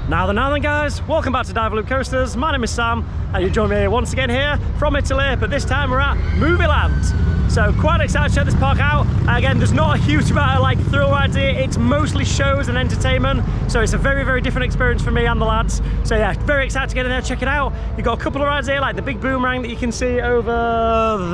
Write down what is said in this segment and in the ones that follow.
Now then guys, welcome back to Dive Loop Coasters. My name is Sam and you join me once again here from Italy, but this time we're at Movieland. So quite excited to check this park out. Again, there's not a huge amount of like thrill rides here, it's mostly shows and entertainment. So it's a very, very different experience for me and the lads. So yeah, very excited to get in there, check it out. You've got a couple of rides here, like the big boomerang that you can see over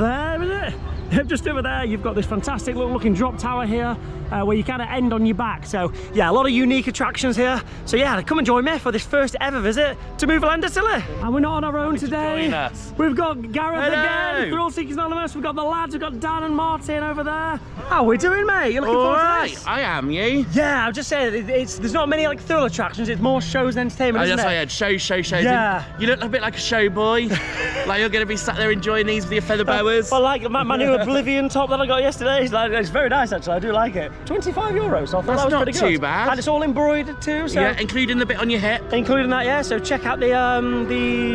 there, is it? Just over there, you've got this fantastic little looking drop tower here where you kind of end on your back. So yeah, a lot of unique attractions here. So yeah, come and join me for this first ever visit to Movieland, Italy. And we're not on our own today. We've got Gareth again, Thrill Seekers Anonymous. We've got the lads, we've got Dan and Martin over there. How are we doing, mate? You looking forward to this? I am, you? Yeah, I'm just saying, there's not many like thrill attractions, it's more shows and entertainment, isn't it? That's why I had shows. Yeah. You look a bit like a show boy. Like you're going to be sat there enjoying these with your feather boas. Well, like my new Oblivion top that I got yesterday, it's very nice actually, I do like it. €25, so I thought that was not pretty too good. bad. And it's all embroidered too, so. Yeah, including the bit on your hip. Including that, yeah, so check out the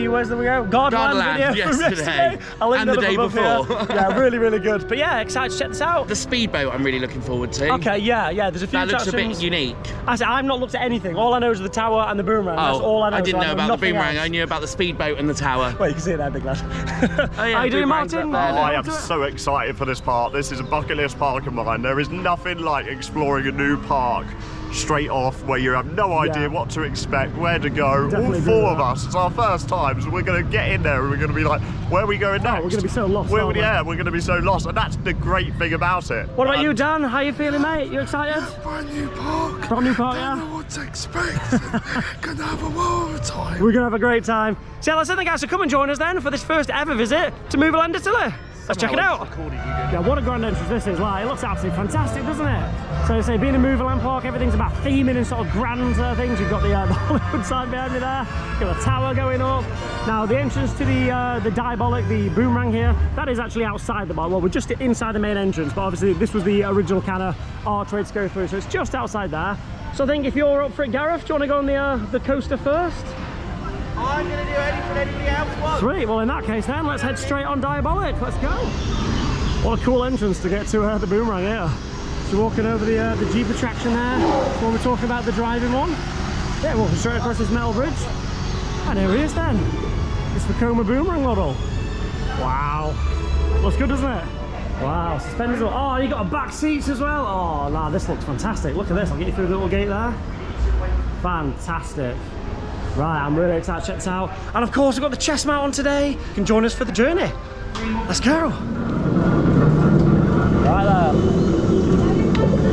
where's the Gardaland video yesterday. I'll link and the day before. Yeah, really, really good. But yeah, excited to check this out. The speedboat I'm really looking forward to. Okay, yeah, there's a few that looks a bit unique. I've not looked at anything. All I know is the tower and the boomerang. That's all I know. I didn't know about the boomerang. I knew about the speedboat and the tower. Well, you can see it there, big lad. Oh, yeah, how you doing, Martin? I am so excited for this park. This is a bucket list park of mine. There is nothing like exploring a new park straight off where you have no idea what to expect, where to go. Definitely all four of us, it's our first time, so we're going to get in there and we're going to be like, where are we going next? We're going to be so lost. We're going to be so lost, and that's the great thing about it. What about you, Dan? How you feeling, mate? You excited? Brand new park. Brand new park, yeah? Don't know what to expect. Gonna have a world of time. We're going to have a great time. So yeah, let's say guys, so come and join us then for this first ever visit to Movieland, Italy. Let's check it out. Yeah, what a grand entrance this is. Like, it looks absolutely fantastic, doesn't it? So, say, being a Movieland park, everything's about theming and sort of grand things. You've got the Hollywood sign behind me there. You've got the tower going up. Now, the entrance to the Diabolic, the boomerang here, that is actually outside the park. Well, we're just inside the main entrance, but obviously this was the original kind of archway to go through, so it's just outside there. So I think if you're up for it, Gareth, do you want to go on the coaster first? I'm going to do anything anybody else wants. Sweet, well in that case then, let's head straight on Diabolic. Let's go. What a cool entrance to get to the boomerang here. So walking over the Jeep attraction there, when we're talking about the driving one. Yeah, walking straight across this metal bridge. And here he is then. It's the Coma boomerang model. Wow. Looks good, doesn't it? Wow, suspenders. Oh, you got a back seats as well. Oh, nah, this looks fantastic. Look at this, I'll get you through the little gate there. Fantastic. Right, I'm really excited to check this out. And of course, we've got the chest mount on today. You can join us for the journey. Let's go. Right there.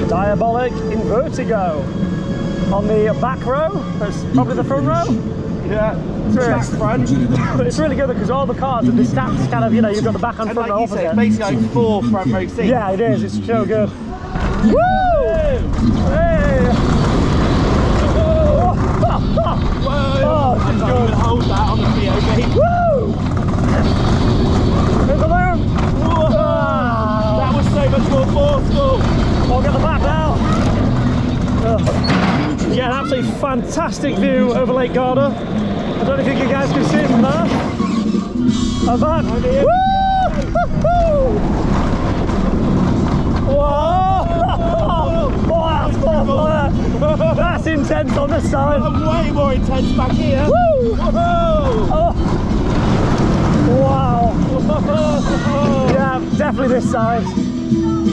Diabolic in Vertigo. On the back row, that's probably the front row. Yeah, it's really good because all the cars are stacked kind of, you know, you've got the back and front row opposite. It's basically like 4 front row seats. Yeah, it is, it's so good. Woo! Hey! Oh, this is good. Hold that on the POV. Woo! There's the loop! That was so much more forceful. I'll get the back now. Yeah, an absolutely fantastic view over Lake Garda. I don't know if you guys can see it from there. And back. Woo! Whoa! That's intense on this side. Way more intense back here. Woo! Oh. Wow! Yeah, definitely this side.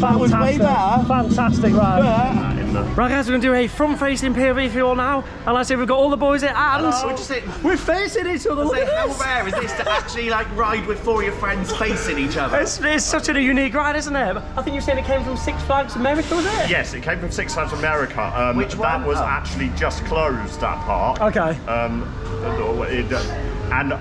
That was way better. Fantastic ride. Right guys, we're going to do a front-facing POV for you all now. And like I say, we've got all the boys here and we're facing each other. Look at this. How rare is this to actually like ride with 4 of your friends facing each other? It's such a unique ride, isn't it? I think you're saying it came from Six Flags America, was it? Yes, it came from Six Flags America. Which one? That was actually just closed, that park. Okay. And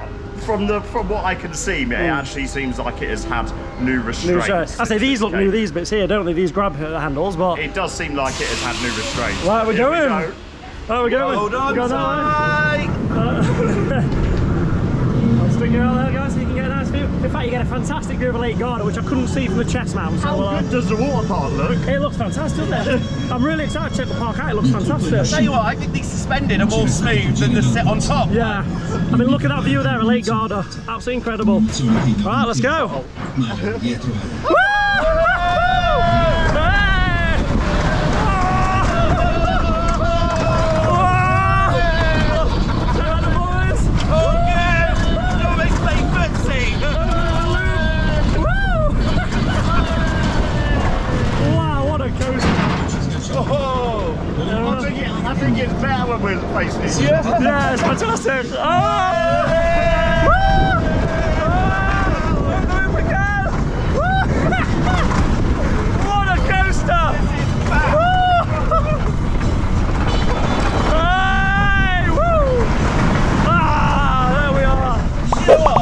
from what I can see, it actually seems like it has had new restraints. I say these look new, these bits here, don't they? These grab handles, but it does seem like it has had new restraints. Right, we're going. Right, we're going. Hold on tight. I'll stick you out there, guys, so you can get a nice view. In fact, you get a fantastic view of Lake Garda, which I couldn't see from the chest mount. So, How good does the water park look? It looks fantastic, doesn't it? I'm really excited to check the park out. It looks fantastic. I'll tell you what, I think these suspended are more smooth than the sit on top. Yeah. I mean, look at that view there at Lake Garda. Absolutely incredible. Right, let's go. faces. Yeah, it's fantastic. What a coaster! There we are.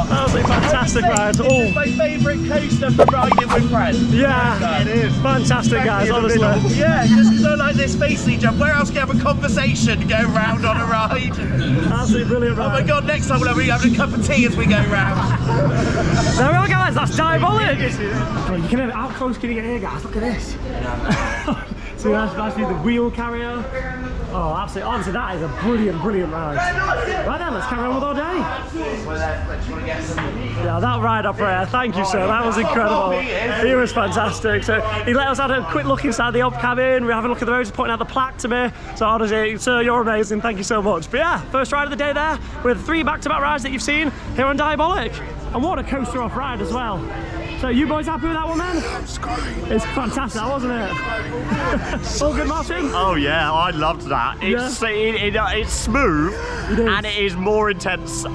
That was a fantastic ride. This is my favourite coaster for riding with friends. Yeah, it is. Fantastic, guys, honestly. Yeah, just because I like this facely jump. Where else can you have a conversation go round on a ride? Absolutely brilliant ride. Oh my god, next time we'll be having a cup of tea as we go round. There we are, guys, that's diabolic! You can have how close can you get here, guys? Look at this. So that's actually the wheel carrier. Oh, absolutely. Honestly, that is a brilliant, brilliant ride. Right then, let's carry on with our day. Yeah, that ride operator, thank you, sir. That was incredible. He was fantastic. So he let us have a quick look inside the op cabin. We're having a look at the roads, pointing out the plaque to me. So honestly, sir, you're amazing. Thank you so much. But yeah, first ride of the day there with 3 back-to-back rides that you've seen here on Diabolic. And what a coaster off ride as well. So you boys happy with that one then? It's great. It's fantastic, wasn't it? All good, Martin? Oh yeah, I loved that. It's it's smooth and it is more intense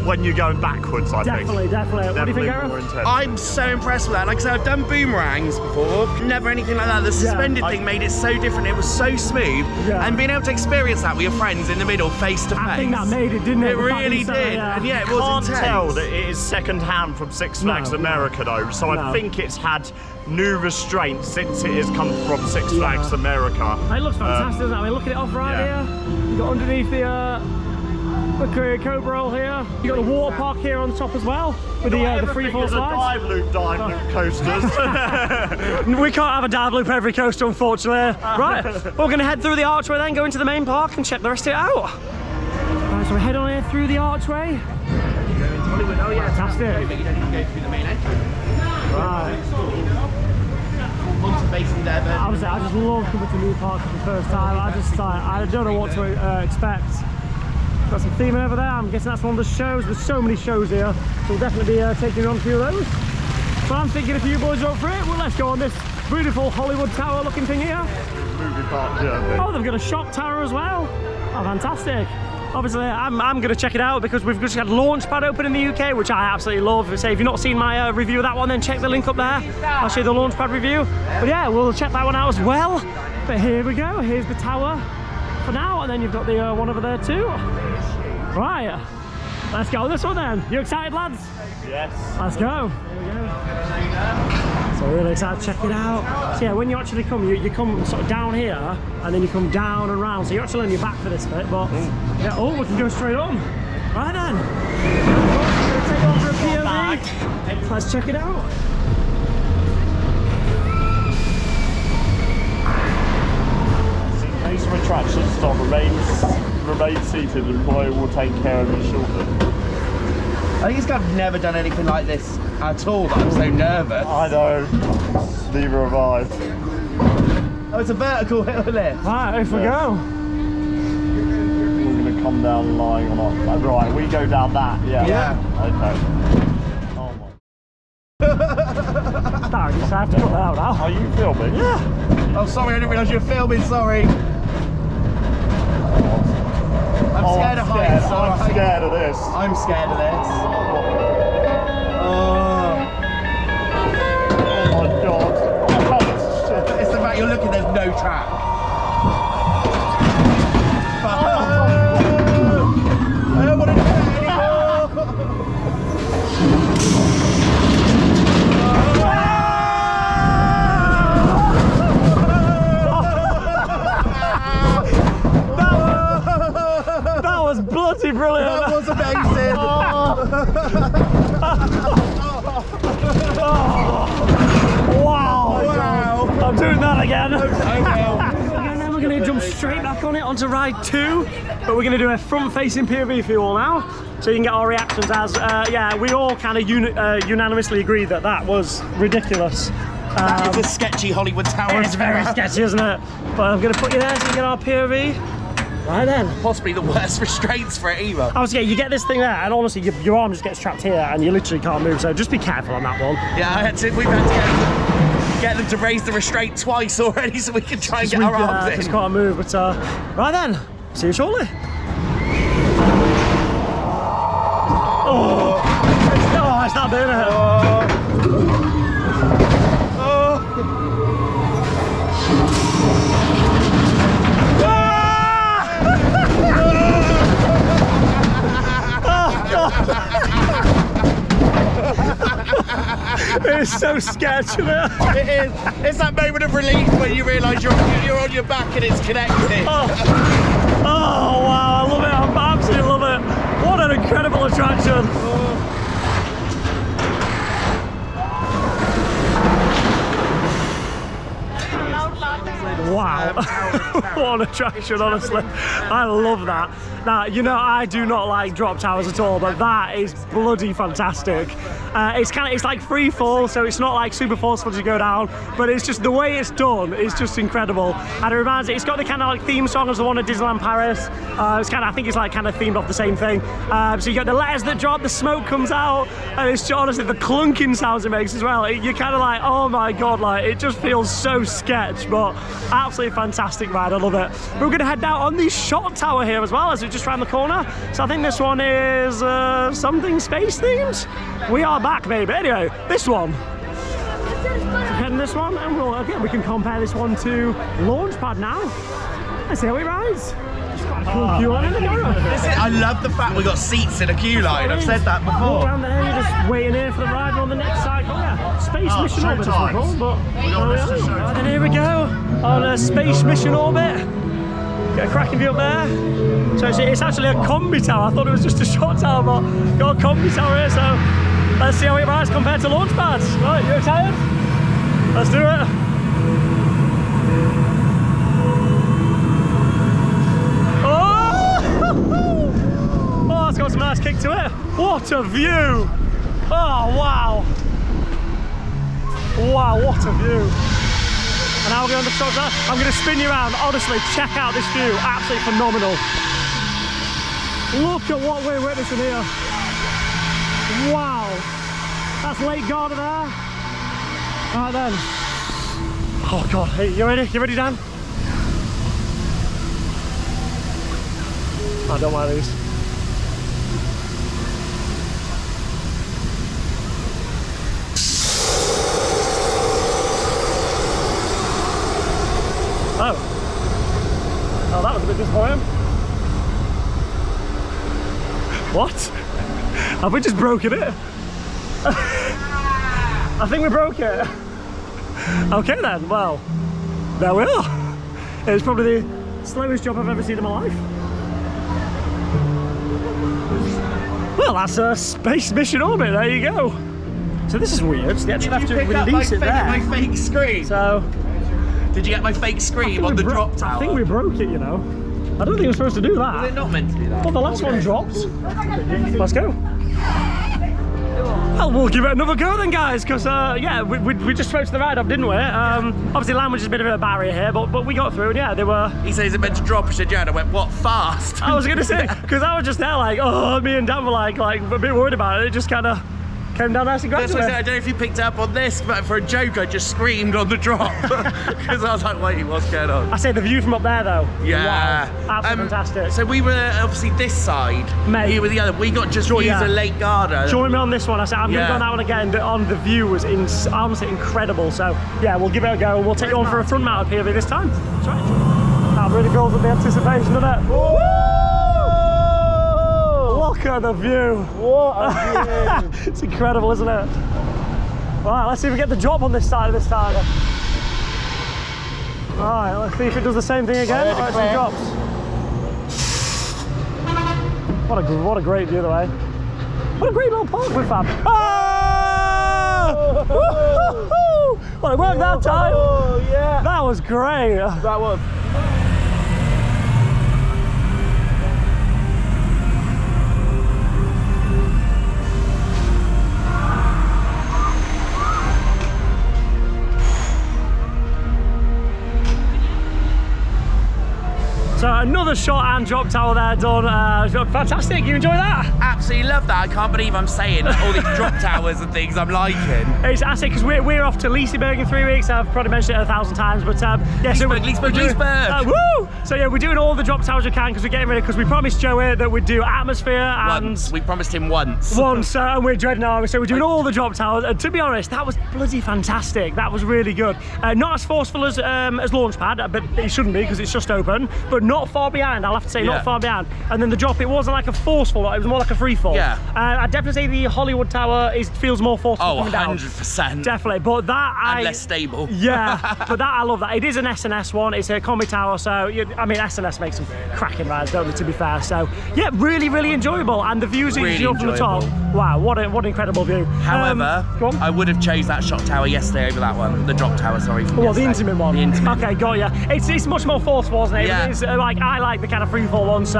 when you're going backwards, I think. Definitely. What do you think, Aaron? More intense. I'm so impressed with that. Like I said, I've done boomerangs before. Never anything like that. The suspended thing made it so different. It was so smooth. Yeah. And being able to experience that with your friends in the middle, face to face. I think that made it, didn't it? It really did. And yeah, it was Can't intense. tell that it is second hand from Six Flags America though, so I think it's had new restraints since it has come from Six Flags America. It looks fantastic, doesn't it? I mean, look at it off right here. You got underneath the Cobra roll here. You got the water park here on the top as well with the free fall slides. Dive loop coasters. We can't have a dive loop every coaster, unfortunately. Right, we're going to head through the archway then, go into the main park and check the rest of it out. Right, so we head on here through the archway. Oh yeah, fantastic. But you don't even go through the main entrance. Right. Onto Basin Devon. Honestly, I just love coming to new parks for the first time. I don't know what to expect. Got some theming over there. I'm guessing that's one of the shows. There's so many shows here, so we'll definitely be taking on a few of those. But I'm thinking if you boys are up for it, well, let's go on this beautiful Hollywood Tower looking thing here. Movie park journey. Oh, they've got a shop tower as well. Oh, fantastic. Obviously, I'm going to check it out because we've just had Launchpad open in the UK, which I absolutely love. So if you've not seen my review of that one, then check the link up there. I'll show you the Launchpad review. But yeah, we'll check that one out as well. But here we go. Here's the tower for now, and then you've got the one over there too. Right, let's go on this one then. You excited, lads? Yes. Let's go. So we're really excited to check it out. So yeah, when you actually come, you come sort of down here, and then you come down and round. So you're actually on your back for this bit, but yeah, oh, we can go straight on. Right then. We're going to take on for a POV. Let's check it out. These are attractions, stop, remain seated and Boy will take care of you shortly. I think it's 'cause I've never done anything like this at all that I'm so nervous. I know, neither have I. Oh, it's a vertical hill lift. Right, off we go. We're going to come down lying on our... Right, we go down that, yeah. Okay. Oh my... Darren, you have to cut that out now. Are you filming? Yeah. Oh, sorry, I didn't realise you were filming, sorry. I'm scared of heights. I'm scared of this. I'm scared of this. Oh my god. Oh, shit. It's the fact you're looking, there's no track. I don't want to do that That was bloody brilliant. That was amazing. Wow. I'm doing that again. Oh well. And then we're going to jump straight back on it onto ride 2, but we're going to do a front-facing POV for you all now, so you can get our reactions. As yeah, we all kind of unanimously agreed that that was ridiculous. That is a sketchy Hollywood Tower. It's very sketchy, isn't it? But I'm going to put you there so you can get our POV. Right then. Possibly the worst restraints for it either. I was you get this thing there, and honestly, your arm just gets trapped here, and you literally can't move. So just be careful on that one. Yeah, we've had to get them to raise the restraint twice already, so we can try and get our arms in. Just can't move. But right then, See you shortly. Oh, it's not doing it. It's so sketchy. It is. It's that moment of relief when you realise you're on your back and it's connected. Oh wow, I love it. I absolutely love it. What an incredible attraction. Wow, what an attraction, honestly. I love that. Now, you know, I do not like drop towers at all, but that is bloody fantastic. It's like free fall, so it's not like super forceful as you go down, but it's just the way it's done is just incredible. And it reminds me, it's got the kind of like theme song as the one at Disneyland Paris. It's kind of, I think it's like kind of themed off the same thing. So you got the letters that drop, the smoke comes out, and it's just, honestly the clunking sounds it makes as well. You're kind of like, oh my god, like it just feels so sketch, but absolutely fantastic ride. I love it. We're going to head down on the shot tower here as well, as we're just around the corner. So I think this one is something space themed. We are back, baby. Anyway, this one. Heading this one, and again, we can compare this one to Launchpad now. Let's see how it rides. Cool queue on in the corner. I love the fact we got seats in a queue line. I've said that before. Walk around there, you're just waiting here for the ride on the next cycle. Yeah, Space Mission Orbit is cool, but and then here we go on a Space Mission Orbit. Get a cracking view up there. So it's actually a combi tower. I thought it was just a short tower, but got a combi tower here. So let's see how it rides compared to Launchpads. Right, you excited? Let's do it. It's got some nice kick to it. What a view! Oh wow! Wow, what a view! And now we're going to the shot. I'm going to spin you around. Honestly, check out this view. Absolutely phenomenal. Look at what we're witnessing here. Wow! That's Lake Garda there. Right then. Oh god, hey, you ready? You ready, Dan? I don't mind these. Oh, that was a bit disappointing. What? Have we just broken it? I think we broke it. Okay then, well, there we are. It's probably the slowest job I've ever seen in my life. Well, that's a Space Mission Orbit, there you go. So this is weird, so they actually have to release it there. My fake screen. So, did you get my fake scream on the drop tower? I think we broke it, you know. I don't think we're supposed to do that. Was it not meant to do that? Well, the last one dropped. Let's go. Well, we'll give it another go then, guys, because, yeah, we just spoke to the ride-up, didn't we? Obviously, language is a bit of a barrier here, but we got through, and yeah, they were... He says it meant to drop, I said, yeah, and I went, what, fast? I was going to say, because I was just there like, oh, me and Dan were like a bit worried about it. It just kind of came down nice and gradually. I don't know if you picked up on this, but for a joke, I just screamed on the drop. Because I was like, wait, what's going on? I say the view from up there, though. Yeah. Wow. Absolutely fantastic. So we were obviously this side. Mate. You were the other. We got just views of Lake Garda. Join me on this one. I said, I'm going to go on that one again. The view was honestly incredible. So, yeah, we'll give it a go. We'll take you on for a front-mounted POV this time. That's right. That really builds up the anticipation, doesn't it? Woo! Look at the view. What a view. It's incredible, isn't it? Right, let's see if we get the drop on this side of this tower. Alright, let's see if it does the same thing again. Alright, some drops. What a great view, though, eh? What a great little park we've had. Oh! Well, it worked that time. Oh, yeah. That was great. That was. So another shot and drop tower there done. Fantastic, you enjoy that? Absolutely love that. I can't believe I'm saying all these drop towers and things I'm liking. It's actually because we're off to Liseberg in 3 weeks. I've probably mentioned it 1,000 times, but yeah. Liseberg. Woo! So yeah, we're doing all the drop towers we can because we're getting ready, because we promised Joey that we'd do atmosphere and we promised him once. And we're dreading ours. So we're doing all the drop towers, and to be honest, that was bloody fantastic. That was really good. Not as forceful as Launchpad, but it shouldn't be because it's just open. But not far behind. I'll have to say, not far behind. And then the drop, it wasn't like a forceful. It was more like a free fall. Yeah. I'd definitely say the Hollywood Tower feels more forceful. Oh, coming down. 100%. Definitely. But that and less stable. Yeah. But that I love that. It is an S&S one. It's a combi tower. So I mean, S&S makes some cracking rides, don't they? To be fair. So yeah, really, really enjoyable. And the views that you see from the top. Wow, what an incredible view. However, I would have chose that shot tower yesterday over that one. The drop tower, sorry. Well, the intimate one. The intimate. Okay, got ya. It's much more forceful, isn't it? Yeah. It's like, I like the kind of free fall ones, so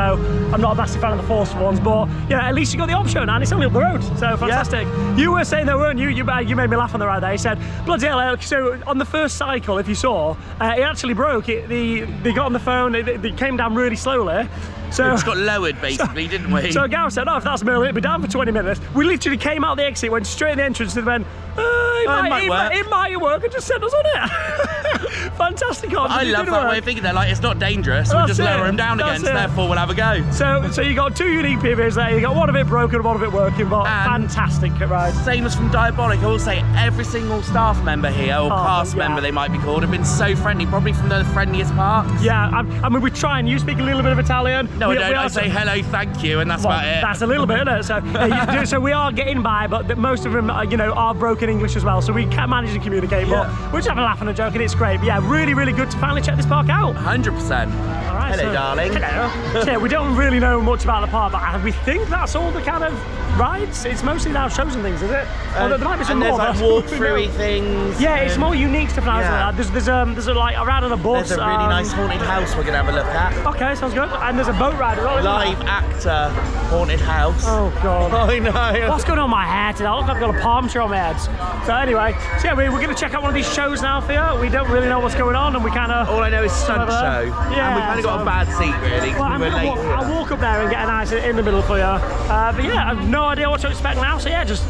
I'm not a massive fan of the forceful ones, but yeah, at least you got the option, and it's only up the road, so fantastic. Yeah. You were saying there, weren't you? You made me laugh on the ride there. You said, bloody hell, so on the first cycle, if you saw, it actually broke. They got on the phone, they came down really slowly. So it just got lowered basically, didn't we? So Gareth said, oh, if that's Merlin, it'll be down for 20 minutes. We literally came out the exit, went straight in the entrance, and went, it might work, and just sent us on it. Fantastic. I love that way of thinking. They're like, it's not dangerous, we'll just lower them down again, so therefore we'll have a go. So you got two unique PBs there. You got one of it broken, one of it working, but fantastic ride. Same as from Diabolic, I will say every single staff member here, or cast member they might be called, have been so friendly, probably from the friendliest parts. Yeah, I mean, we try, and you speak a little bit of Italian. No, I don't. I say hello, thank you, and that's about it. That's a little bit, isn't it? So we are getting by, but most of them, are broken English as well, so we can manage to communicate. But we're just having a laugh and a joke, and it's great. But yeah, really, really good to finally check this park out. 100%. All right, hello, darling. Hello. So yeah, we don't really know much about the park, but we think that's all the kind of rides. It's mostly now shows and things, is it? There might be some more. There's like walk-through things. Yeah, it's more unique stuff now. Yeah. There's like a ride on a bus. There's a really nice haunted house we're gonna have a look at. Okay, sounds good. And there's a boat ride as well. Live actor haunted house. Oh god. I know. What's going on with my hair today? I look like I've got a palm tree on my head. So anyway, so yeah, we're going to check out one of these shows now for you. We don't really know what's going on, and we kind of... All I know is stunt show. Yeah. And we kind of got a bad seat, really, because I'll walk up there and get a nice in the middle for you. But yeah, I have no idea what to expect now, so yeah, just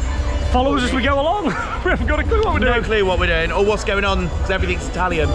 follow us as we go along. We haven't got a clue what we're doing. No clue what we're doing, or what's going on, because everything's Italian.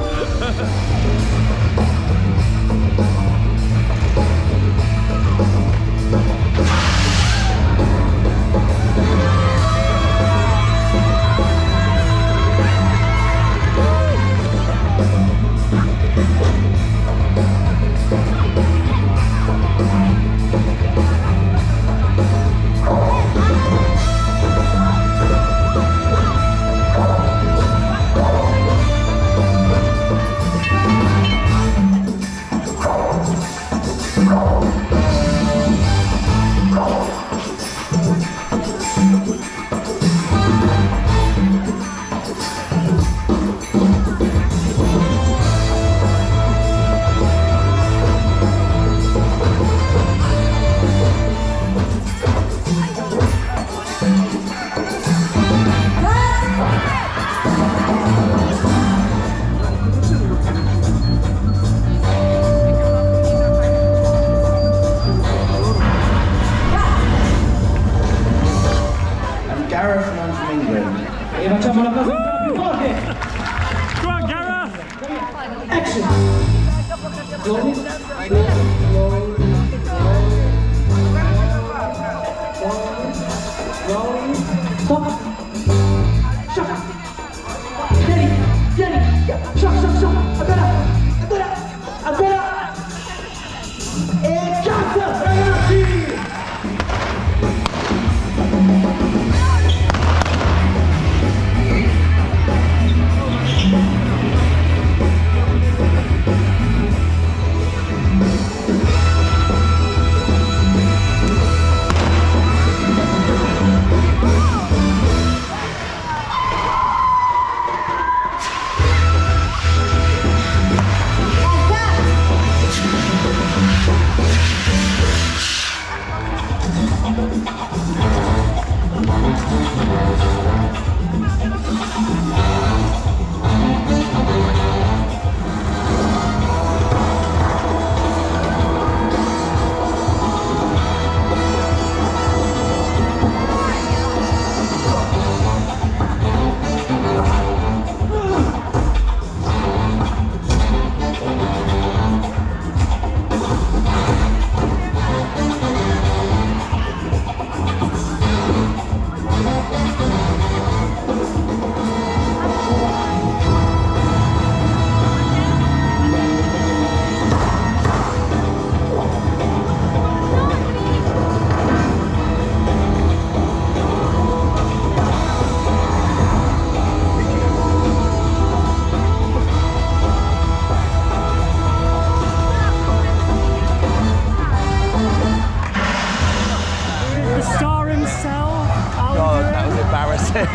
embarrass him.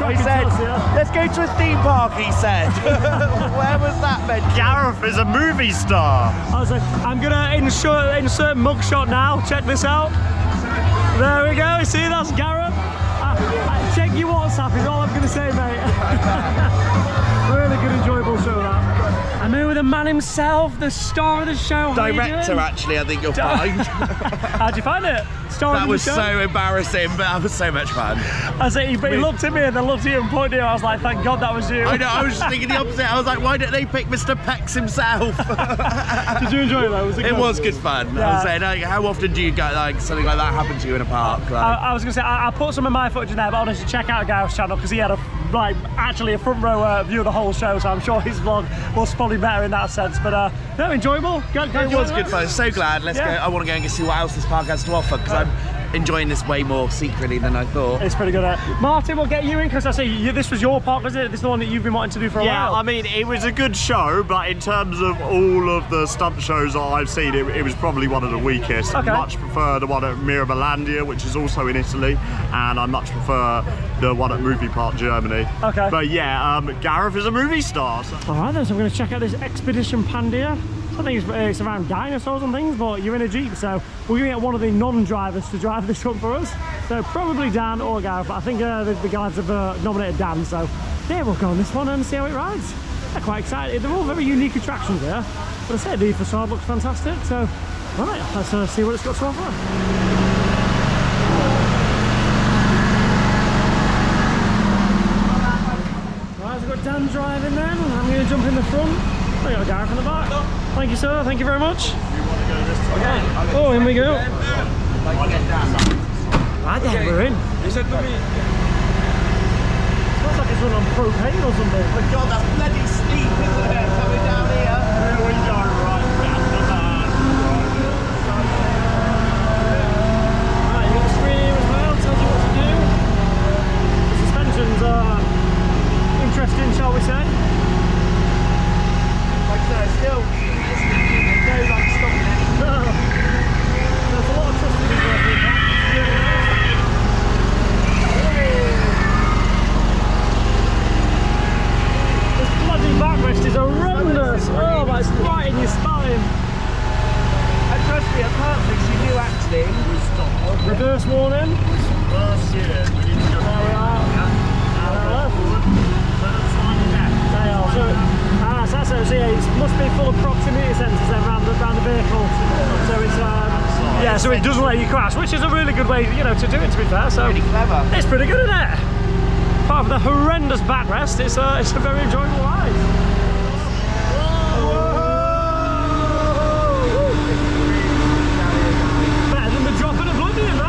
He said, let's go to a theme park, he said. Where was that meant? Gareth is a movie star. I was like, I'm gonna insert mugshot now. Check this out. There we go. See, that's Gareth. Check your WhatsApp is all I'm gonna say, mate. Really good, enjoyable show that. I'm here with the man himself, the star of the show. Director, actually, I think you'll find. How'd you find it? That was so embarrassing, but that was so much fun. I said, he looked at me and then looked at you and pointed at you. I was like, thank God that was you. I know, I was just thinking the opposite. I was like, why didn't they pick Mr. Pex himself? Did you enjoy it though? It was good fun. Yeah. I was saying, like, how often do you get like something like that happen to you in a park? Like, I was gonna say, I put some of my footage in there, but honestly, check out Gareth's channel because he had actually a front row view of the whole show, so I'm sure his vlog was probably better in that sense. But no, enjoyable. It was good fun. So glad. Let's go. I want to go and see what else this park has to offer because I'm enjoying this way more secretly than I thought. It's pretty good. Martin, we'll get you in because I see this was your park, was it? This is the one that you've been wanting to do for a while. Yeah, I mean, it was a good show, but in terms of all of the stunt shows that I've seen, it was probably one of the weakest. Okay. I much prefer the one at Mirabilandia, which is also in Italy, and I much prefer the one at Movie Park Germany. Okay. But yeah, Gareth is a movie star. So. All right then, so I'm going to check out this Expedition Pandia. I think it's around dinosaurs and things, but you're in a Jeep, so we're going to get one of the non-drivers to drive this one for us. So probably Dan or Gareth, but I think the guys have nominated Dan, so yeah, we'll go on this one and see how it rides. They're quite excited. They're all very unique attractions there, but I said the facade looks fantastic, so right, let's see what it's got to offer. Right, so we've got Dan driving then, I'm going to jump in the front. I got Gareth in the back. Thank you, sir. Thank you very much. Oh, in we go. Right then, we're in. He said to me, Looks like it's run on propane or something. oh God, that's bloody steep, isn't it? Coming down here. Here we go, right down the man. Right, you got the screen here as well, tells you what to do. The suspensions are interesting, shall we say. Like I said, still, there's no like stopping it. No. There's a lot of trust in these working back. This bloody backrest is horrendous. Oh, but it's right in your spine. And trust me, at Perfect, you do actually. Reverse warning. First year, we need to go There we are. So yeah, it must be full of proximity sensors then around the vehicle. So it's yeah, so it doesn't let you crash, which is a really good way, you know, to do it. To be fair, so Pretty clever. it's pretty good, isn't it? Apart from the horrendous backrest, it's a very enjoyable ride. Better than the drop of oblivion, that.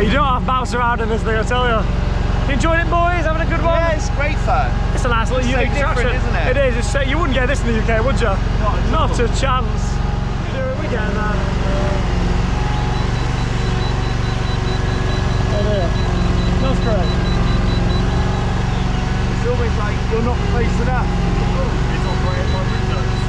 You don't have to bounce around in this thing, I tell you. You enjoyed it, boys? Having a good one? Yeah, it's great fun. It's a nice little unique different, attraction, isn't it? It is. You wouldn't get this in the UK, would you? Not a chance. We're getting that. Oh dear. That's great. It's always like you're not close enough. It's operated by windows.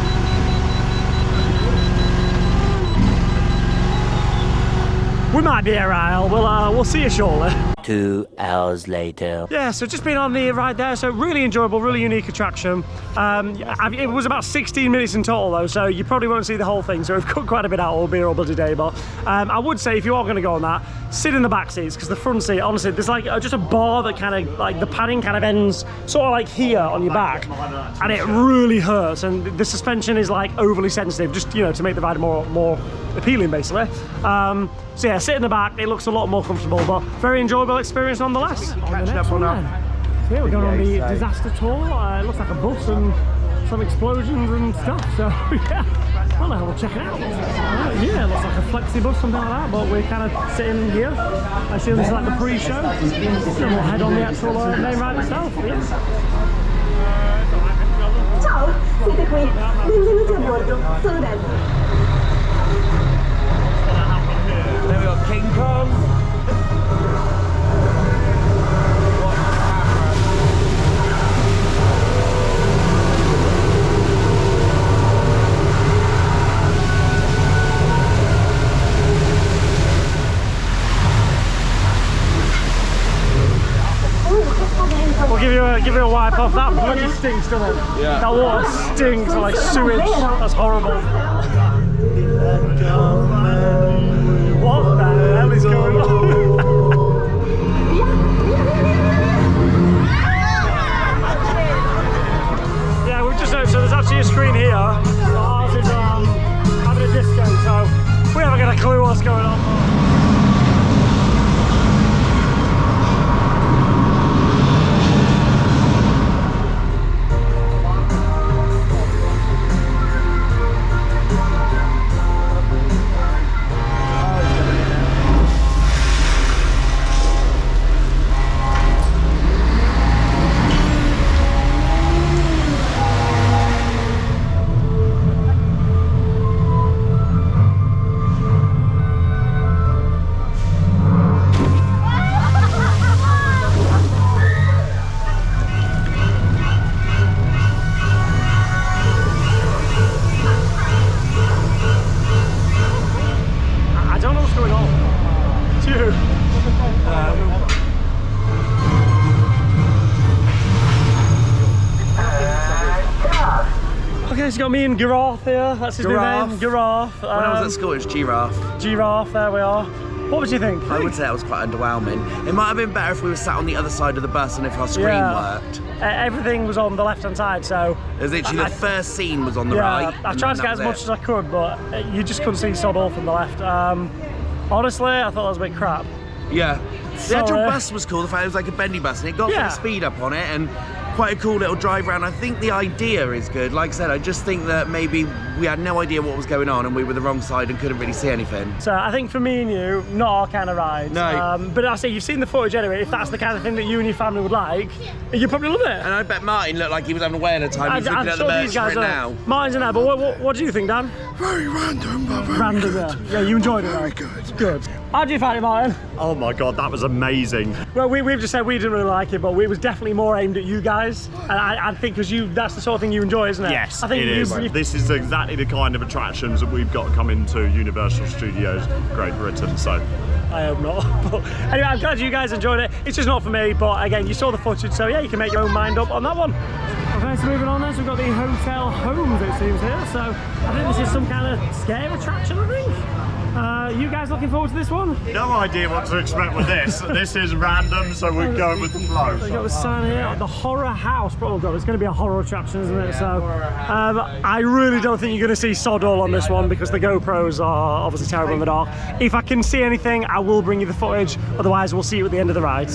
We might be a while. We'll see you shortly. 2 hours later. Yeah, so just been on the ride there, so really enjoyable, really unique attraction. It was about 16 minutes in total though, so you probably won't see the whole thing, so we've cut quite a bit out, albeit all bloody day, but I would say if you are going to go on that, sit in the back seats, because the front seat, honestly, there's like just a bar that kind of, like the padding kind of ends sort of like here on your back, and it really hurts, and the suspension is like overly sensitive, just, you know, to make the ride more appealing, basically. So yeah, sit in the back, it looks a lot more comfortable, but very enjoyable experience nonetheless. Catching up on then. So yeah, we're going on the disaster tour. It looks like a bus and some explosions and stuff, so yeah, well, we'll check it out. Yeah, it looks like a flexi bus, something like that, but we're kind of sitting here. I assume this is like the pre-show, and we'll head on the actual main ride itself. Yeah. Ciao, siete qui. Benvenuti a bordo. Sono Deb. Then we got King Kong. give it a wipe off. That bloody stinks, doesn't it? Yeah. That water stinks like sewage. That's horrible. What the hell is going on? Yeah, we've just noticed, so there's actually a screen here. Ours is having a disco, so we haven't got a clue what's going on. Okay, so got me and Giraffe here. That's his new name, Giraffe. When I was at school, it was Giraffe. Giraffe, there we are. What would you think? I would say that was quite underwhelming. It might have been better if we were sat on the other side of the bus and if our screen worked. Everything was on the left-hand side, so... It was literally the first scene was on the right. I tried to get as much as I could, but you just couldn't see sod all from the left. Honestly, I thought that was a bit crap. Yeah. The actual bus was cool. The fact it was like a bendy bus and it got the speed up on it and quite a cool little drive around. I think the idea is good. Like I said, I just think that maybe we had no idea what was going on and we were the wrong side and couldn't really see anything. So I think for me and you, not our kind of ride. No. But I say you've seen the footage anyway. If that's the kind of thing that you and your family would like, you'd probably love it. And I bet Martin looked like he was having a whale of a time. He's looking at the merch right now. Martin's in there, but what do you think, Dan? Very random, but very Random, good. yeah. You enjoyed it, Very though? good. Good. How do you find it, Martin? Oh my god, that was amazing. Well, we've just said we didn't really like it, but it was definitely more aimed at you guys. And I think because that's the sort of thing you enjoy, isn't it? Yes, I think it is. This is exactly the kind of attractions that we've got coming to Universal Studios Great Britain, so. I hope not. But anyway, I'm glad you guys enjoyed it. It's just not for me, but again, you saw the footage, so yeah, you can make your own mind up on that one. Okay, so moving on then, so we've got the Hotel Homes, it seems here. So I think this is some kind of scare attraction, I think. You guys looking forward to this one? No idea what to expect with this. This is random, so we're going with the flow. We've got the sign here, the Horror House. Oh god, it's going to be a horror attraction, isn't it? So I really don't think you're going to see sod all on this one because the GoPros are obviously terrible in the dark. If I can see anything, I will bring you the footage. Otherwise, we'll see you at the end of the ride.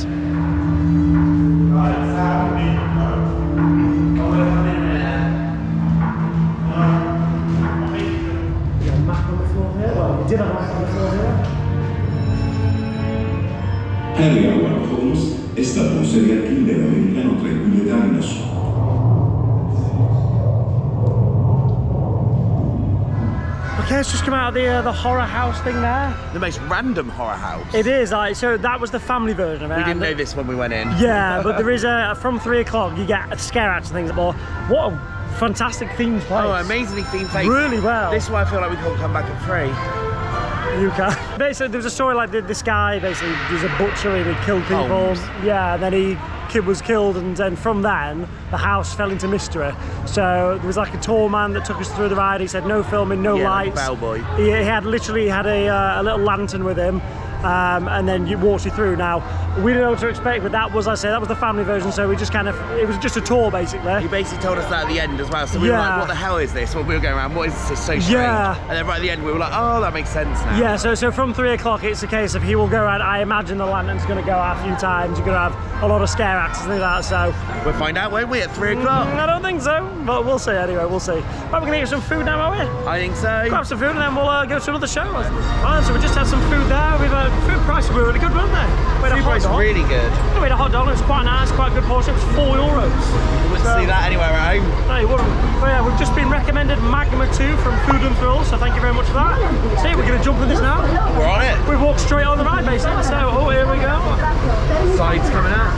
Harry Howard Holmes è stato un serial killer americano tra i cui età in assoluto. Okay, it's just come out of the horror house thing there. The most random horror house. It is, like, so that was the family version of it. We didn't know this when we went in. Yeah, but there is from 3 o'clock you get scare acts and things. But what a fantastic themed place. Oh, amazingly themed place. Really well. This is why I feel like we can't come back at 3. You can. Basically, there was a story like this guy, basically, there's a butcher and he killed people. Holmes. Yeah, and then he was killed, and then from then, the house fell into mystery. So there was like a tall man that took us through the ride. He said no filming, no lights. Bellboy. He had literally had a little lantern with him. And then you walked you through. Now, we didn't know what to expect, but that was the family version, so we just kind of, it was just a tour basically. He basically told us that at the end as well, so we were like, what the hell is this? When we were going around, what is this? It's so strange. Yeah. And then right at the end, we were like, oh, that makes sense now. Yeah, so from 3 o'clock, it's a case of he will go around. I imagine the lantern's going to go out a few times. You're going to have a lot of scare acts and things like that, so. We'll find out, won't we, at 3 o'clock? I don't think so, but we'll see anyway, we'll see. Right, we're going to get some food now, are we? I think so. Grab some food and then we'll go to another show. Right, so we just had some food there. We've food prices were really good, weren't they? Food price really good. We had a hot dog, it was quite nice, quite a good portion. It was €4. You wouldn't see that anywhere at home. No, you wouldn't. But yeah, we've just been recommended Magma 2 from Food and Thrill, so thank you very much for that. See, we're going to jump in this now. We're on it. We've walked straight on the ride, basically, so here we go. Sides coming out.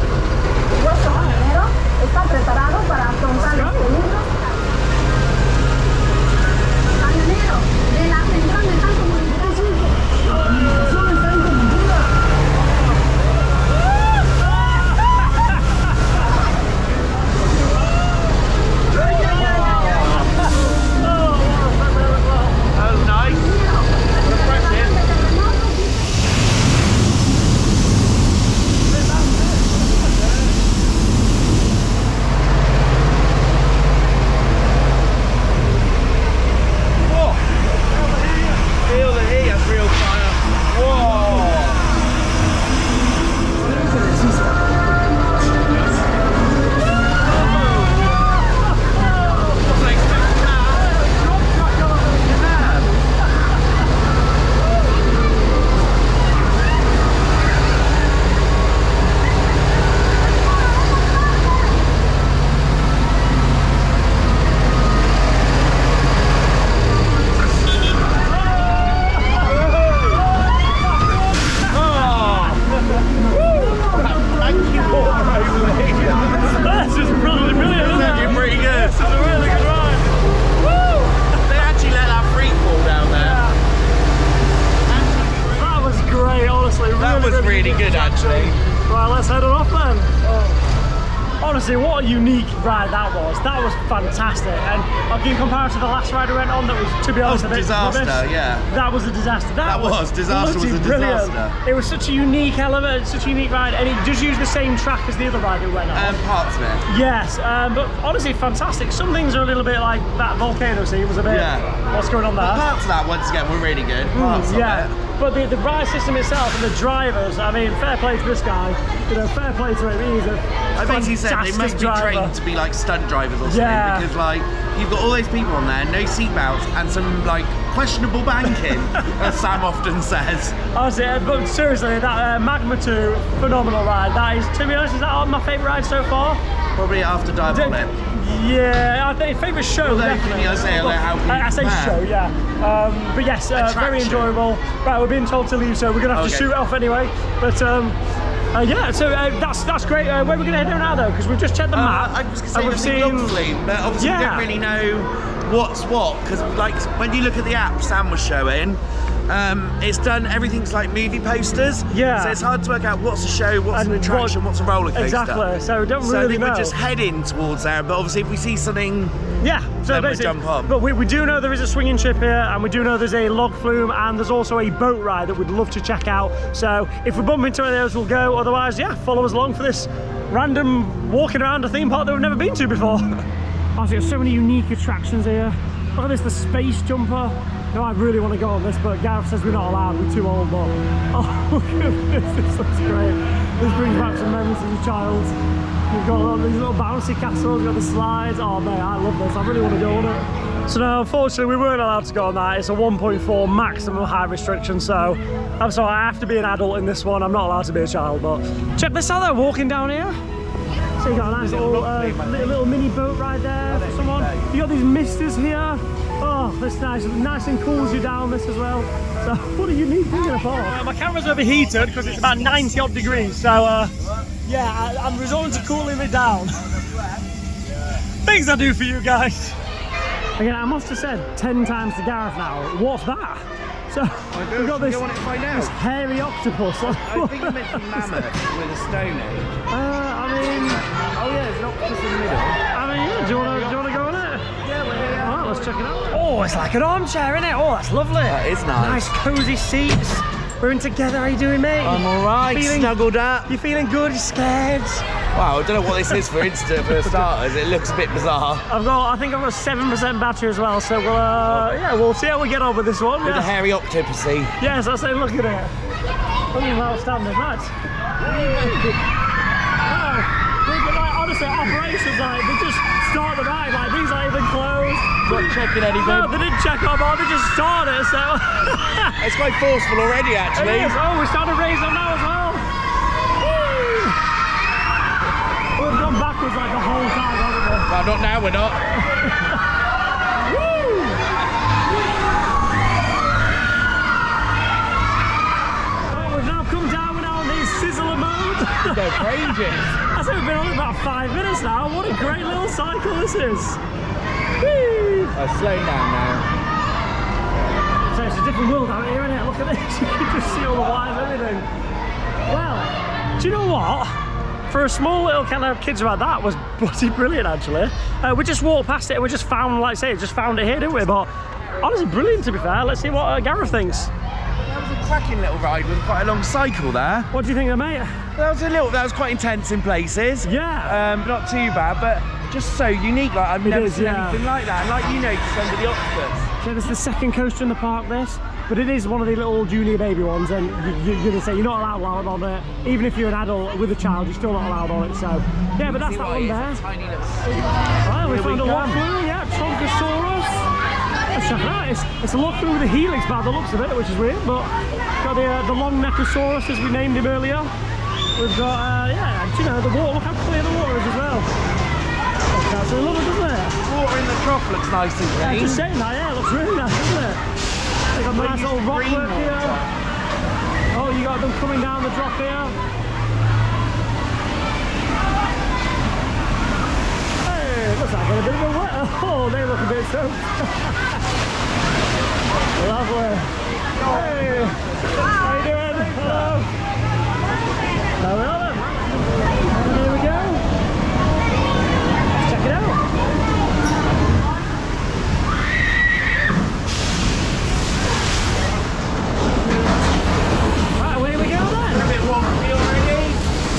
Está preparado para afrontar los peligros. Camionero de la central de Santo really good, actually. Right, let's head on off then. Honestly, what a unique ride that was. That was fantastic. And like in comparison to the last ride we went on, that was, to be honest, a bit disaster, rubbish. yeah. That was a disaster. That was disaster. Was a brilliant. disaster. It was such a unique element, such a unique ride, and it does use the same track as the other ride we went on. Parts of it. Yes, but honestly, fantastic. Some things are a little bit like that volcano scene was a bit. Yeah. What's going on there? Parts of that, once again, were really good. Parts of it. But the ride system itself and the drivers, I mean, fair play to this guy. You know, fair play to him. He's a I basically said they must be driver. trained to be like stunt drivers or something because like you've got all those people on there, no seatbelts, and some like questionable banking, as Sam often says. Honestly, but seriously, that Magma 2 phenomenal ride. That is, to be honest, is that my favourite ride so far? Probably after Diabolic. Yeah, I think favourite show. Definitely. I say show, yeah. But yes, very enjoyable. Right, we're being told to leave, so we're gonna have to shoot off anyway. But yeah, so that's great. Where we're gonna head now though, because we've just checked the map. I was gonna say the fleet, but obviously we don't really know what's what because like when you look at the app Sam was showing. It's done, everything's like movie posters. Yeah. So it's hard to work out what's a show, what's an attraction, what's a roller coaster. Exactly. So we don't really know. So I think we're just heading towards there, but obviously if we see something, so then we'll jump on. But we do know there is a swinging ship here, and we do know there's a log flume, and there's also a boat ride that we'd love to check out. So if we bump into any of those, we'll go. Otherwise, yeah, follow us along for this random walking around a theme park that we've never been to before. Honestly, there's so many unique attractions here. Look at this, the space jumper. No, I really want to go on this, but Gareth says we're not allowed, we're too old, but oh, look at this looks great. This brings back some memories as a child. We've got all these little bouncy castles, we've got the slides. Oh mate, I love this, I really want to go on it. So now, unfortunately, we weren't allowed to go on that. It's a 1.4 maximum height restriction, so I'm sorry, I have to be an adult in this one. I'm not allowed to be a child, but check this out, they're walking down here. So you got a nice little mini boat ride there for someone. You got these misters here. Oh, that's nice. Nice and cools you down this as well. So what a unique thing in a park. My camera's overheated because it's about 90 odd degrees. So yeah, I'm resorting to cooling it down. Things I do for you guys. Again, I must have said 10 times to Gareth now, what's that? So we've got this hairy octopus. I think you mentioned mammoth with a stone age. I mean, oh yeah, there's an octopus in the middle. I mean, yeah, do you want to go on it? Yeah, well, yeah. Alright, let's check it out. Oh, it's like an armchair, isn't it? Oh, that's lovely. That is nice. Nice cosy seats. We're in together. How you doing, mate? I'm alright. Snuggled up. You feeling good? You scared? Wow, I don't know what this is for starters. It looks a bit bizarre. I think I've got 7% battery as well, so we'll yeah, we'll see how we get on with this one. With a hairy octopusy. Yes, I say look at it. Look at outstanding, right? Wow. Like, honestly, operations like they just start the ride, like these aren't even closed. Not checking anything. No, they didn't check our bar, they just started it, so it's quite forceful already actually. It is. Oh, we're starting to raise them now as well. We've gone backwards like the whole time, haven't we? Well, not now, we're not. Oh, we've now come down, we're now on the sizzler mode. Go crazy. I think we've been on it about 5 minutes now. What a great little cycle this is. Whee! I've slowed down now. So it's a different world out here, isn't it? Look at this. You can just see all the wires and everything. Well, do you know what? For a small little kind of kids ride, that was bloody brilliant actually. We just walked past it and we just found, like I say, just found it here, didn't we? But honestly, brilliant to be fair. Let's see what Gareth thinks. That was a cracking little ride with quite a long cycle there. What do you think of it, mate? That was quite intense in places. Yeah. Not too bad, but just so unique. Like I've never seen anything like that. And like you noticed under the octopus. So this is the second coaster in the park, this. But it is one of the little junior baby ones, and you're going to say you're not allowed on it. Even if you're an adult with a child, you're still not allowed on it. So, yeah, but that's that one there. Right, we found a lock through, yeah, Troncosaurus. Let's check it out. It's a lock through with a helix by the looks of it, which is weird, but got the long neckosaurus as we named him earlier. We've got, yeah, you know, the water. Look how clear the water is as well. That's a lot, doesn't it? Water in the trough looks nice and clean. Yeah, just saying that, yeah, it looks really nice, doesn't it? They got a nice little rock work here. Oh, you got them coming down the drop here. Hey, looks like a bit of a wet. Oh, they look a bit soaked. Lovely. Hey, how you doing? Hello. There we are then. And here we go. Let's check it out. Right, away we go then. A bit warm for you already?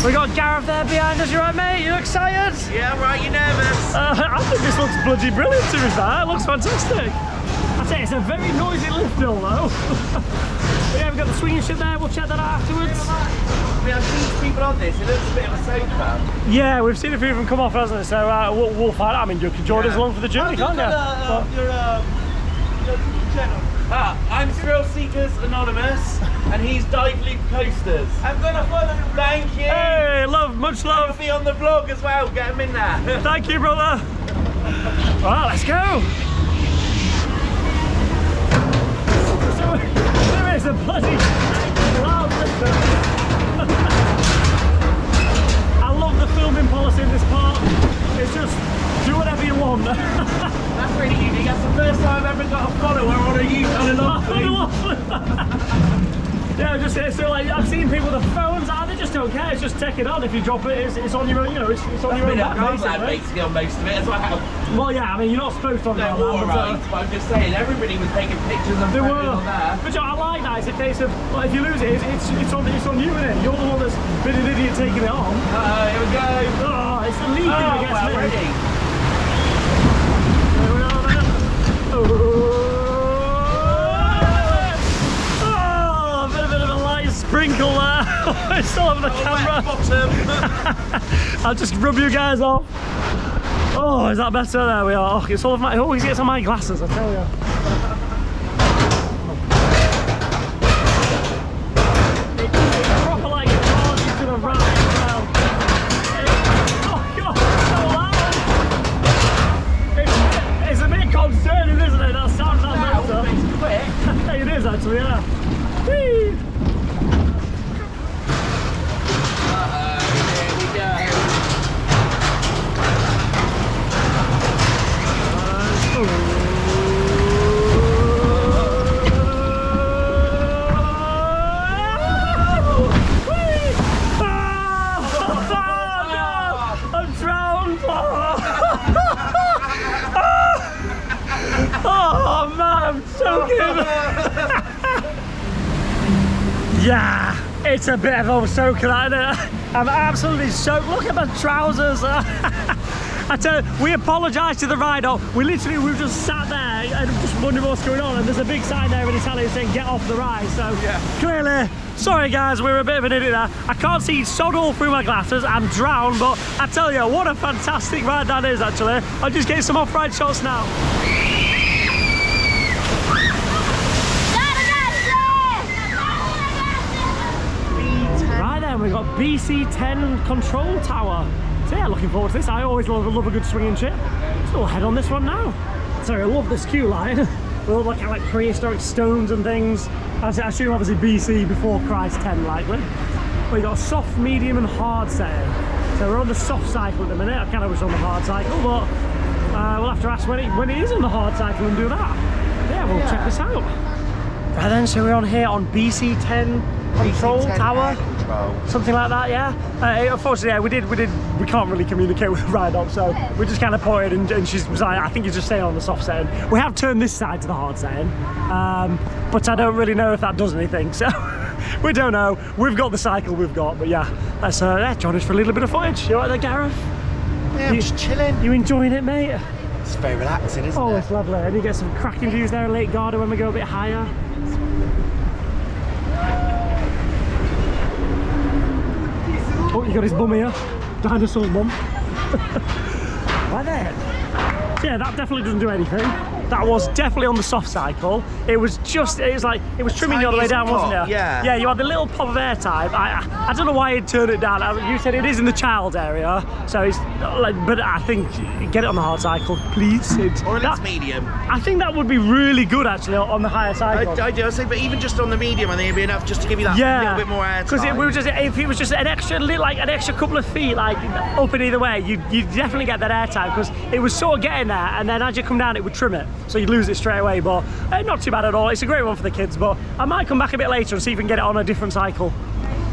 We got Gareth there behind us, you right mate? You excited? Yeah, right, you nervous? I think this looks bloody brilliant to be fair. It looks fantastic. I say it's a very noisy lift hill though. But yeah, we've got the swinging ship there, we'll check that out afterwards. I mean, I've seen people on this, it looks a bit of a sofa. Yeah, we've seen a few of them come off, hasn't it? So we'll find out. I mean, you can join us along for the journey, can't you? I'm Thrill Seekers Anonymous, and he's Dive Loop Coasters. I'm gonna follow you. Thank you. Hey, love, much He'll love. be on the vlog as well, get him in there. Thank you, brother. Right, let's go. So, there is a bloody loud lifter. I love the filming policy in this park. It's just do whatever you want. That's really unique. That's the first time I've ever got a follower on a YouTube channel. Yeah, just so like I've seen people with the phones out, they just don't care. It's just take it on. If you drop it, it's on your own. You know, it's on your own back, basically on most of it as well. Well, yeah, I mean, you're not supposed to on that, but I'm just saying, everybody was taking pictures of they were. on there. But I like that. It's a case of, well, if you lose it, it's on you, isn't it? You're the one that's been an idiot taking it on. Here we go. Oh, it's the lead thing that gets me. Ready. There we are then. Oh, a bit of a light sprinkle there. I still have the camera. I'll just rub you guys off. Oh, is that better? There we are. Oh, it's all of my, it always gets on my glasses, I tell you. It's proper like it draws you to the right as well. Oh God, it's so loud. It's a bit concerning, isn't it? That sounds that better. It's quick. It is actually, yeah. Whee! Here we go. I'm drowned! Oh man, I'm soaking! Yeah, it's a bit of a soaker, isn't it? I'm absolutely soaked. Look at my trousers. I tell you, we apologise to the rider. We just sat there and just wondering what's going on, and there's a big sign there in Italian saying get off the ride. So clearly, sorry guys, we're a bit of an idiot there. I can't see sod all through my glasses. I'm drowned, but I tell you, what a fantastic ride that is actually. I'll just get some off-ride shots now. We've got BC10 control tower. So yeah, looking forward to this. I always love a good swinging ship. So we'll head on this one now. So I love this queue line. With all the like prehistoric stones and things. I assume obviously BC before Christ 10 likely. We've got soft, medium and hard setting. So we're on the soft cycle at the minute. I kind of wish on the hard cycle, but we'll have to ask when it is on the hard cycle and do that. Yeah, we'll check this out. Right then, so we're on here on BC10 control tower. Something like that, yeah. Unfortunately, yeah, we can't really communicate with the ride up, so we just kind of pointed and she was like, I think you just stay on the soft setting. We have turned this side to the hard setting, but I don't really know if that does anything, so we don't know. We've got the cycle we've got, but yeah, let's join us for a little bit of footage. You all right there, Gareth? Yeah, I'm just chilling. You enjoying it, mate? It's very relaxing, isn't it? Oh, it's lovely. And you get some cracking views there at Lake Garda when we go a bit higher. Oh, you got his bum here. Dinosaur's bum. Right then. So yeah, that definitely doesn't do anything. That was definitely on the soft cycle. It was trimming you all the way down, wasn't it? Yeah. Yeah, you had the little pop of airtime. I don't know why you'd turn it down. You said it is in the child area, so it's like, but I think get it on the hard cycle, please. Or at least medium. I think that would be really good actually on the higher cycle. I do. I say, but even just on the medium, I think it'd be enough just to give you that little bit more airtime. Because if it was just an extra couple of feet, like up and either way, you definitely get that airtime because it was sort of getting there, and then as you come down, it would trim it. So you'd lose it straight away, but not too bad at all. It's a great one for the kids, but I might come back a bit later and see if we can get it on a different cycle.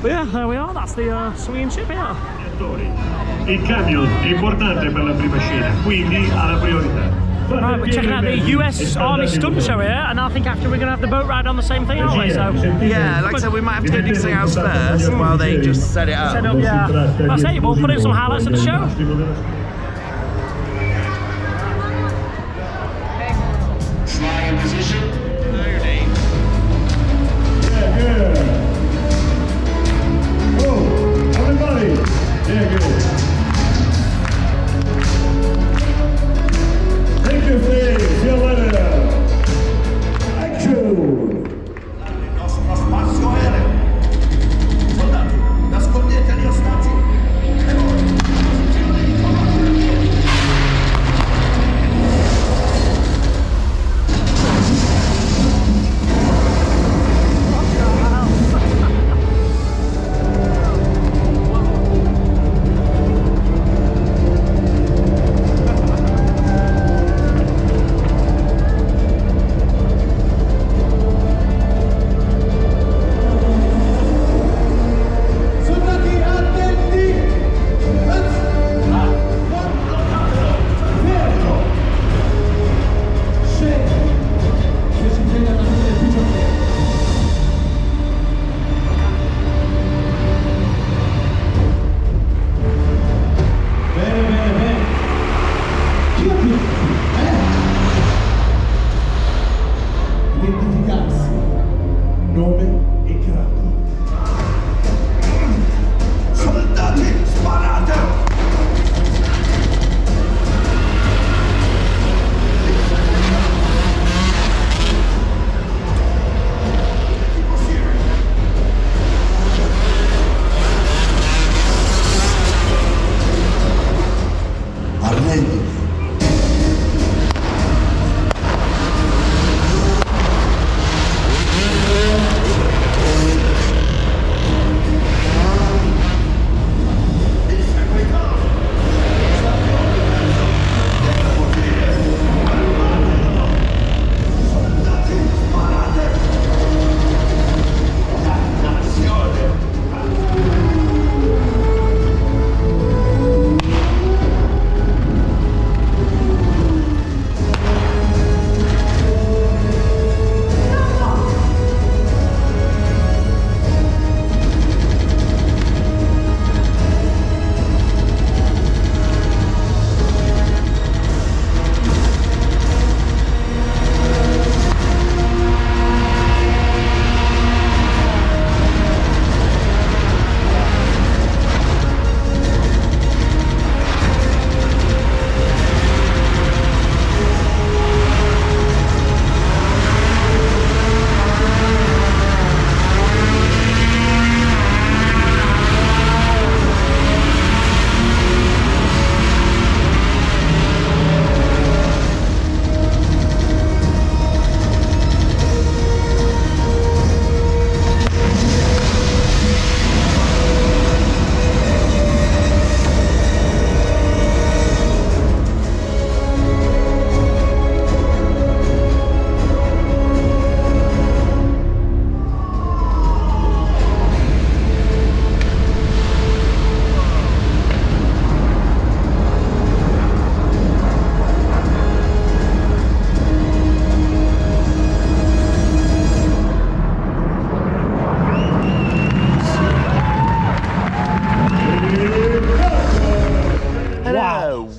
But yeah, there we are. That's the swinging ship here. Il camion è importante per la prima scena, quindi ha la priorità. Right, we're checking out the US Army stunt show here, and I think after we're going to have the boat ride on the same thing, aren't we? So yeah, like I said, we might have to go do something else first while they just set it up. Set up, yeah. That's it. We'll put in some highlights of the show. Fly in position. Oh, everybody! Yeah, good. Thank you, Steve. See you later. Action!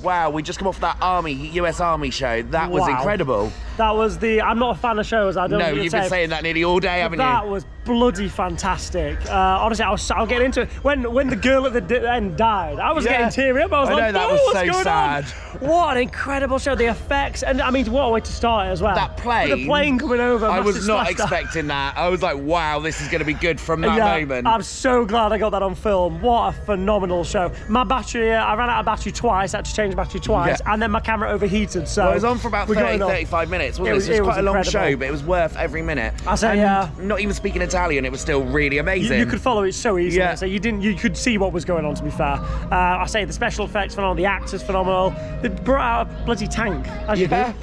Wow, we just come off that US Army show. That was incredible. That was I'm not a fan of shows. I don't. No, you've been saying that nearly all day, haven't you? That was bloody fantastic. Honestly, I'll get into it. When the girl at the end died, I was getting teary up. I was like, that was what's so going sad. on? What an incredible show. The effects, and I mean, what a way to start it as well. That plane. With the plane coming over. I was not expecting that. I was like, wow, this is going to be good from that moment. I'm so glad I got that on film. What a phenomenal show. My battery, I ran out of battery twice. I had to change the battery twice, and then my camera overheated. So it was on for about 30-35 minutes. minutes, wasn't it? So it was quite a long show, but it was worth every minute. I say, yeah. Not even speaking Italian, it was still really amazing. You could follow it so easily. Yeah. So you could see what was going on, to be fair. I say the special effects phenomenal, the actors phenomenal. They brought out a bloody tank, as you do.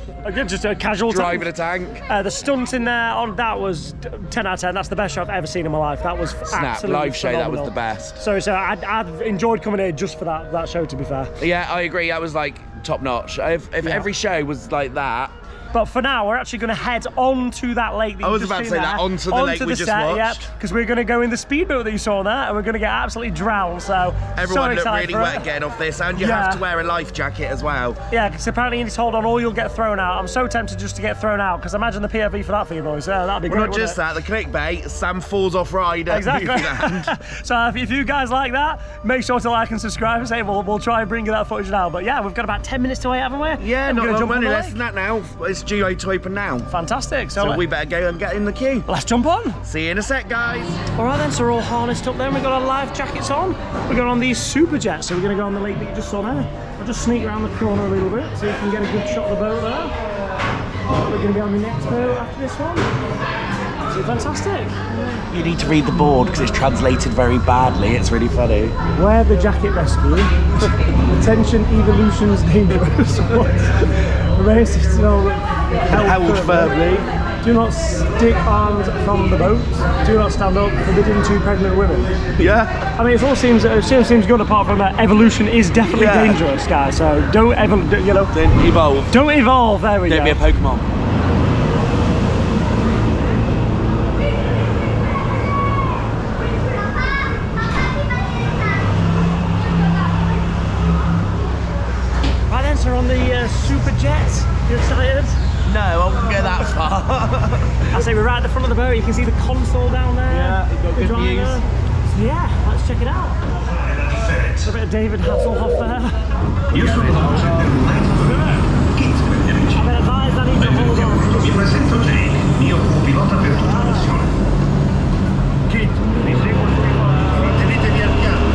Just a casual driving a tank. The stunts in there, that was 10 out of 10. That's the best show I've ever seen in my life. That was absolutely live show, phenomenal. that was the best. So I've enjoyed coming here just for that show, to be fair. Yeah, I agree. That was like top notch. If every show was like that. But for now, we're actually going to head on to that lake that I was you've about just to seen say that, there. onto the lake we just watched. Because we're going to go in the speedboat that you saw there, and we're going to get absolutely drowned. So everyone looked excited really wet getting off this, and you have to wear a life jacket as well. Yeah, because apparently he's told on or you'll get thrown out. I'm so tempted just to get thrown out, because imagine the POV for that for you boys. That'd be great. Not just that, the clickbait, Sam falls off ride at Movieland. So if you guys like that, make sure to like and subscribe and say we'll try and bring you that footage now. But yeah, we've got about 10 minutes to wait, haven't we? Yeah, not long, only less lake. than that now. It's due to open now. Fantastic. So we better go and get in the queue. Let's jump on. See you in a sec, guys. All right then, so we're all harnessed up there. We've got our life jackets on. We're going on these super jets, so we're going to go on the lake that you just saw there. I'll just sneak around the corner a little bit so you can get a good shot of the boat there. We're going to be on the next boat after this one. So fantastic. You need to read the board because it's translated very badly. It's really funny. Wear the jacket rescue. Attention, evolution's dangerous. Remain still held firmly. Do not stick arms from the boat. Do not stand up. Forbidden to pregnant women. Yeah. I mean, it seems good. Apart from that, evolution is definitely dangerous, guys. So don't don't evolve. Don't evolve. There we go. Don't be a Pokemon. On the super jet. You excited? No, I wouldn't go that far. I say we're right at the front of the boat. You can see the console down there. Yeah, you've got good views. So yeah, let's check it out. A bit of David Hasselhoff there. I'm advised I need to hold on. Mi presento Jake, mio pilota per tutta la missione. Kit, mi seguo il pilota. Tenetevi al piano.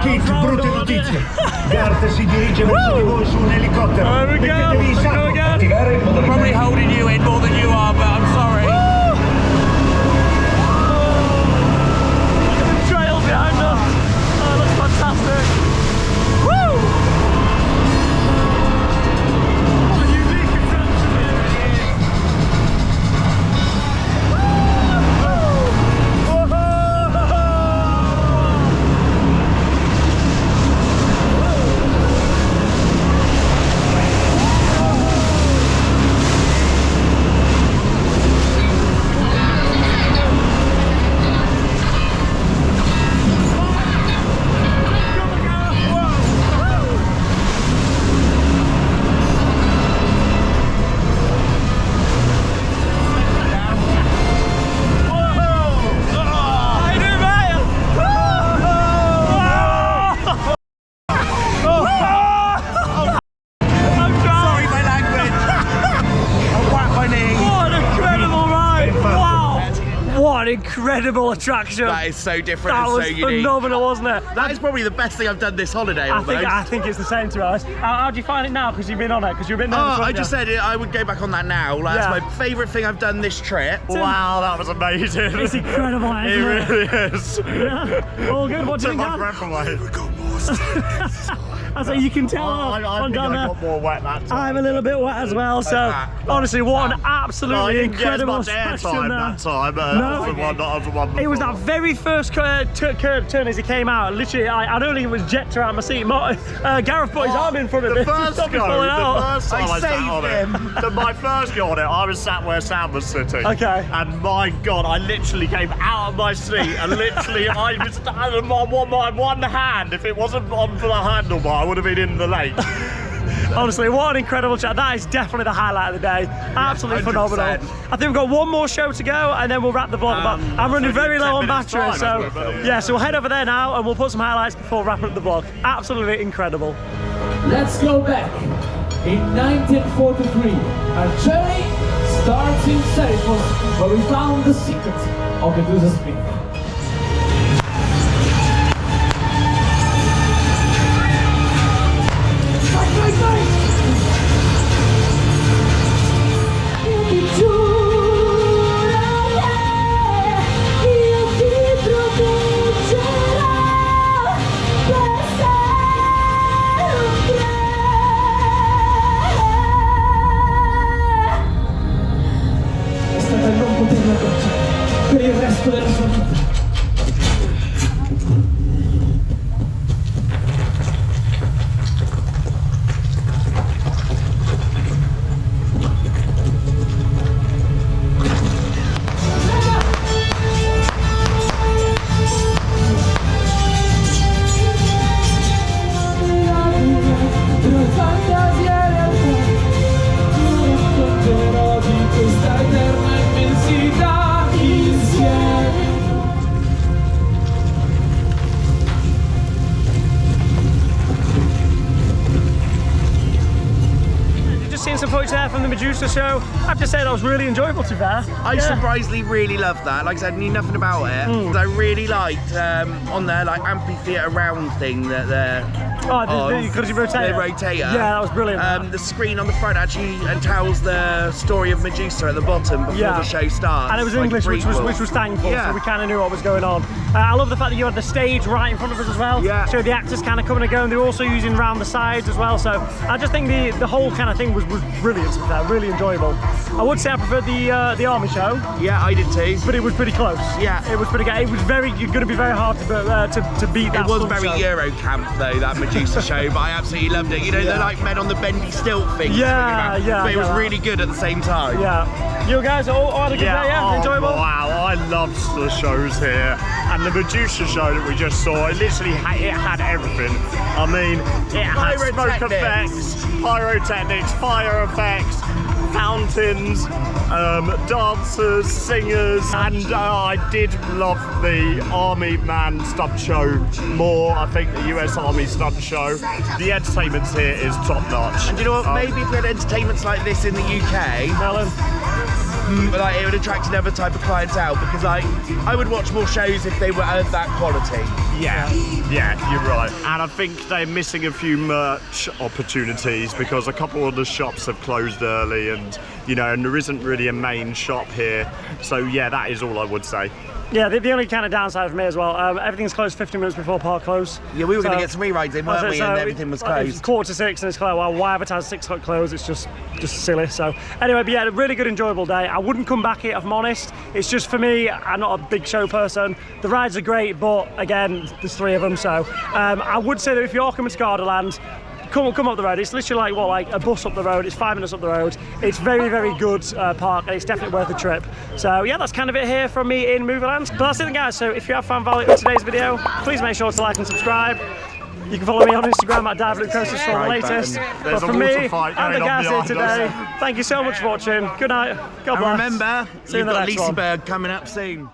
Kit, brutte notizie. Gart si dirige verso di voi su un elicottero. Mettetevi in salvo. Attivare il modo Probably holding you in more than you are, but I'm sorry. Look at the trail behind us. Oh, it looks fantastic. Woo! What a unique attraction. Incredible attraction. That is so different and so unique. That was phenomenal, wasn't it? That is probably the best thing I've done this holiday. I think it's the same, to be honest. How do you find it now? Because you've been on it. Because you've been there. I just said I would go back on that now. That's my favourite thing I've done this trip. Wow, that was amazing. It's incredible, isn't it? It really is. Yeah. All good. What do you think? My breath away. I say you can tell. I think I got more wet that time. I'm a little bit wet as well. So honestly, what an absolutely incredible time that time. No, it was that very first curve turn as he came out. Literally, I don't think it was jet to out my seat. Gareth put his arm in front of it. The first time I sat on him. it. My first go on it, I was sat where Sam was sitting. Okay. And my God, I literally came out of my seat and literally I was my one hand, if it wasn't on for the handlebar, I would have been in the lake. Honestly, what an incredible chat. That is definitely the highlight of the day. Absolutely phenomenal. I think we've got one more show to go and then we'll wrap the vlog up. I'm running very low on battery, so yeah, so we'll head over there now and we'll put some highlights before wrapping up the vlog. Absolutely incredible. Let's go back. In 1943, our journey starts in Serifos, where we found the secret of Medusa's myth. Per il resto della sua vita. Seeing some footage there from the Medusa show. I have to say that was really enjoyable to be fair. I surprisingly really loved that. Like I said, I knew nothing about it. I really liked on their like amphitheatre round thing that they're because you rotate. They rotate. Yeah, that was brilliant. The screen on the front actually tells the story of Medusa at the bottom before the show starts. And it was English, which was thankful, so we kind of knew what was going on. I love the fact that you had the stage right in front of us as well. Yeah. So the actors kind of coming and going. They were also using round the sides as well. So I just think the whole kind of thing was brilliant. To be fair, really enjoyable. I would say I preferred the army show. Yeah, I did too. But it was pretty close. Yeah, it was pretty good. It was going to be very hard to beat that. It was very Euro camp though, that Medusa show, but I absolutely loved it. You know, they're like men on the bendy stilt thing. Yeah. But it was really good at the same time. Yeah. You guys all had a good day, yeah? Enjoyable? Wow, I loved the shows here. And the Medusa show that we just saw, it literally had everything. I mean, it had smoke effects, pyrotechnics, fire effects, fountains, dancers, singers, and I did love the Army Man stunt show more. I think the US Army stunt show. The entertainment here is top notch. And you know what, maybe if we had entertainments like this in the UK, but like, it would attract another type of clientele, because I would watch more shows if they were of that quality. Yeah, you're right. And I think they're missing a few merch opportunities because a couple of the shops have closed early, and you know, and there isn't really a main shop here. So yeah, that is all I would say. Yeah, the only kind of downside for me as well, everything's closed 15 minutes before park close. Yeah, we were going to get some re-rides in, weren't we? And everything was closed. It was 5:45 and it's closed. Well, why advertise 6 o'clock close? It's just silly. So anyway, but yeah, a really good, enjoyable day. I wouldn't come back here if I'm honest. It's just for me, I'm not a big show person. The rides are great, but again, there's 3 of them. So I would say that if you're coming to Gardaland, come up the road. It's literally like a bus up the road. It's 5 minutes up the road. It's very, very good park, and it's definitely worth the trip. So yeah, that's kind of it here from me in Movieland. But that's it then, guys. So if you have found value in today's video, please make sure to like and subscribe. You can follow me on Instagram at @DiveLoopCoasters for the latest. But from me and the guys here today, thank you so much for watching. Good night. God bless. And remember, see you in the got next Lisa one. Berg coming up soon.